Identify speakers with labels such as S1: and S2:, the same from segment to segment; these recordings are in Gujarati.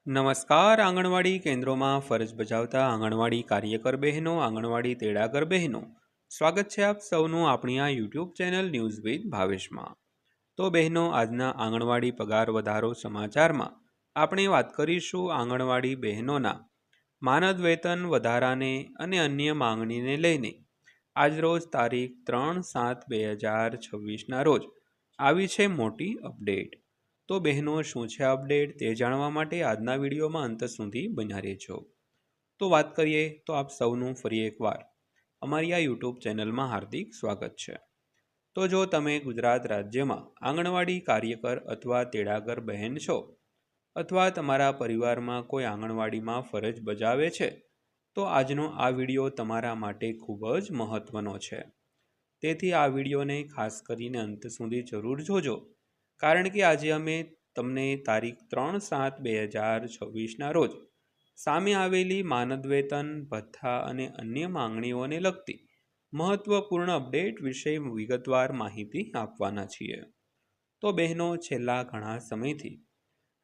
S1: નમસ્કાર. આંગણવાડી કેન્દ્રોમાં ફરજ બજાવતા આંગણવાડી કાર્યકર બહેનો, આંગણવાડી તેડાગર બહેનો, સ્વાગત છે આપ સૌનું આપણી આ યુટ્યુબ ચેનલ ન્યૂઝ વિથ ભાવેશમાં. તો બહેનો, આજના આંગણવાડી પગાર વધારો સમાચારમાં આપણે વાત કરીશું આંગણવાડી બહેનોના માનદ વેતન વધારાને અને અન્ય માંગણીને લઈને. આજરોજ તારીખ 3/7/2026ના રોજ આવી છે મોટી અપડેટ. તો બહેનો, શું છે અપડેટ તે જાણવા માટે આજના વિડીયોમાં અંત સુધી બન્યા રહેજો. તો વાત કરીએ તો આપ સૌનું ફરી એકવાર અમારી આ યુટ્યુબ ચેનલમાં હાર્દિક સ્વાગત છે. તો જો તમે ગુજરાત રાજ્યમાં આંગણવાડી કાર્યકર અથવા તેડાગર બહેન છો અથવા તમારા પરિવારમાં કોઈ આંગણવાડીમાં ફરજ બજાવે છે તો આજનો આ વિડીયો તમારા માટે ખૂબ જ મહત્ત્વનો છે. તેથી આ વિડીયોને ખાસ કરીને અંત સુધી જરૂર જોજો, કારણ કે આજે અમે તમને તારીખ 3/7/2026ના રોજ સામે આવેલી માનદ વેતન, ભથ્થા અને અન્ય માંગણીઓને લગતી મહત્વપૂર્ણ અપડેટ વિશે વિગતવાર માહિતી આપવાના છીએ. તો બહેનો, છેલ્લા ઘણા સમયથી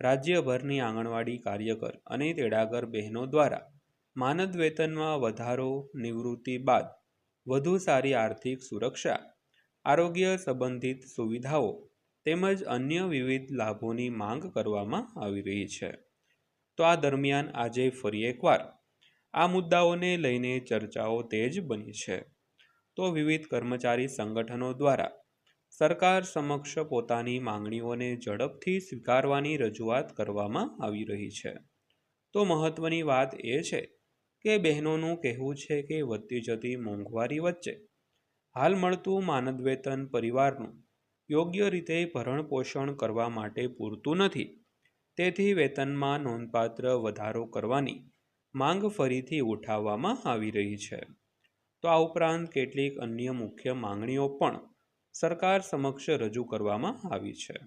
S1: રાજ્યભરની આંગણવાડી કાર્યકર અને તેડાગર બહેનો દ્વારા માનદ વેતનમાં વધારો, નિવૃત્તિ બાદ વધુ સારી આર્થિક સુરક્ષા, આરોગ્ય સંબંધિત સુવિધાઓ તેમજ અન્ય વિવિધ લાભોની માંગ કરવામાં આવી રહી છે. તો આ દરમિયાન આજે ફરી એકવાર આ મુદ્દાઓને લઈને ચર્ચાઓ તેજ બની છે. તો વિવિધ કર્મચારી સંગઠનો દ્વારા સરકાર સમક્ષ પોતાની માંગણીઓને ઝડપથી સ્વીકારવાની રજૂઆત કરવામાં આવી રહી છે. તો મહત્વની વાત એ છે કે બહેનોનું કહેવું છે કે વધતી જતી મોંઘવારી વચ્ચે હાલ મળતું માનદ વેતન પરિવારનું યોગ્ય રીતે ભરણપોષણ કરવા માટે પૂરતું નથી. તેથી વેતનમાં નોંધપાત્ર વધારો કરવાની માંગ ફરીથી ઉઠાવવામાં આવી રહી છે. તો આ ઉપરાંત કેટલીક અન્ય મુખ્ય માંગણીઓ પણ સરકાર સમક્ષ રજૂ કરવામાં આવી છે.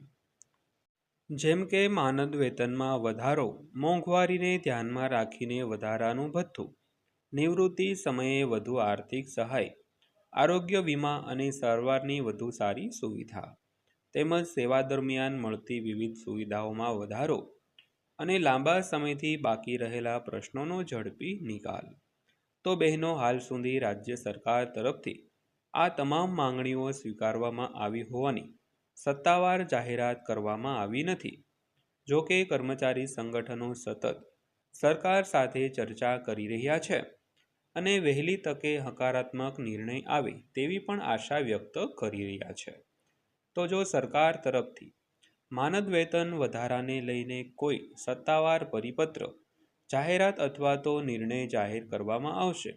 S1: જેમ કે માનદ વેતનમાં વધારો, મોંઘવારીને ધ્યાનમાં રાખીને વધારાનું ભથ્થું, નિવૃત્તિ સમયે વધુ આર્થિક સહાય, આરોગ્ય વીમા અને સારવારની વધુ સારી સુવિધા, તેમજ સેવા દરમિયાન મળતી વિવિધ સુવિધાઓમાં વધારો અને લાંબા સમયથી બાકી રહેલા પ્રશ્નોનો ઝડપી નિકાલ. તો બહેનો, હાલ સુધી રાજ્ય સરકાર તરફથી આ તમામ માંગણીઓ સ્વીકારવામાં આવી હોવાની સત્તાવાર જાહેરાત કરવામાં આવી નથી. જો કે કર્મચારી સંગઠનો સતત સરકાર સાથે ચર્ચા કરી રહ્યા છે અને વહેલી તકે હકારાત્મક નિર્ણય આવે તેવી પણ આશા વ્યક્ત કરી રહ્યા છે. તો જો સરકાર તરફથી માનદ વેતન વધારાને લઈને કોઈ સત્તાવાર પરિપત્ર, જાહેરાત અથવા તો નિર્ણય જાહેર કરવામાં આવશે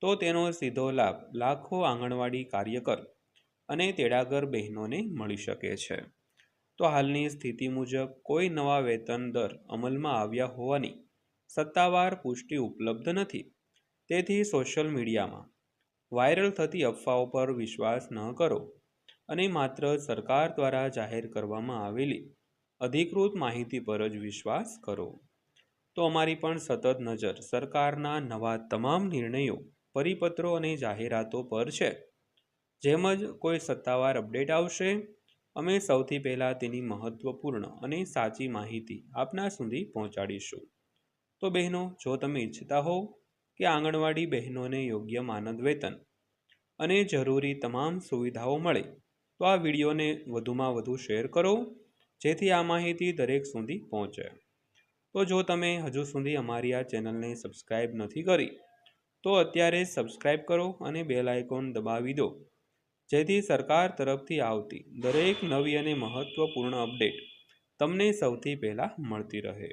S1: તો તેનો સીધો લાભ લાખો આંગણવાડી કાર્યકર અને તેડાગર બહેનોને મળી શકે છે. તો હાલની સ્થિતિ મુજબ કોઈ નવા વેતન દર અમલમાં આવ્યા હોવાની સત્તાવાર પુષ્ટિ ઉપલબ્ધ નથી. તેથી સોશિયલ મીડિયામાં વાયરલ થતી અફવાઓ પર વિશ્વાસ ન કરો અને માત્ર સરકાર દ્વારા જાહેર કરવામાં આવેલી અધિકૃત માહિતી પર જ વિશ્વાસ કરો. તો અમારી પણ સતત નજર સરકારના નવા તમામ નિર્ણયો, પરિપત્રો અને જાહેરાતો પર છે. જેમ જ કોઈ સત્તાવાર અપડેટ આવશે, અમે સૌથી પહેલાં તેની મહત્વપૂર્ણ અને સાચી માહિતી આપના સુધી પહોંચાડીશું. તો બહેનો, જો તમે ઈચ્છતા હોવ કે આંગણવાડી બહેનોને યોગ્ય માનદ વેતન અને જરૂરી તમામ સુવિધાઓ મળે તો આ વિડીયોને વધુમાં વધુ શેર કરો, જેથી આ માહિતી દરેક સુધી પહોંચે. તો જો તમે હજુ સુધી અમારી આ ચેનલને સબસ્ક્રાઈબ નથી કરી તો અત્યારે સબસ્ક્રાઈબ કરો અને બેલ આઇકોન દબાવી દો, જેથી સરકાર તરફથી આવતી દરેક નવી અને મહત્વપૂર્ણ અપડેટ તમને સૌથી પહેલાં મળતી રહે.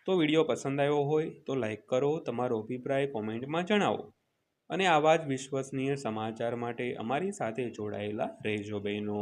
S1: તો વિડીયો પસંદ આવ્યો હોય તો લાઈક કરો, તમારો અભિપ્રાય કોમેન્ટમાં જણાવો અને આવા જ વિશ્વસનીય સમાચાર માટે અમારી સાથે જોડાયેલા રહેજો બહેનો.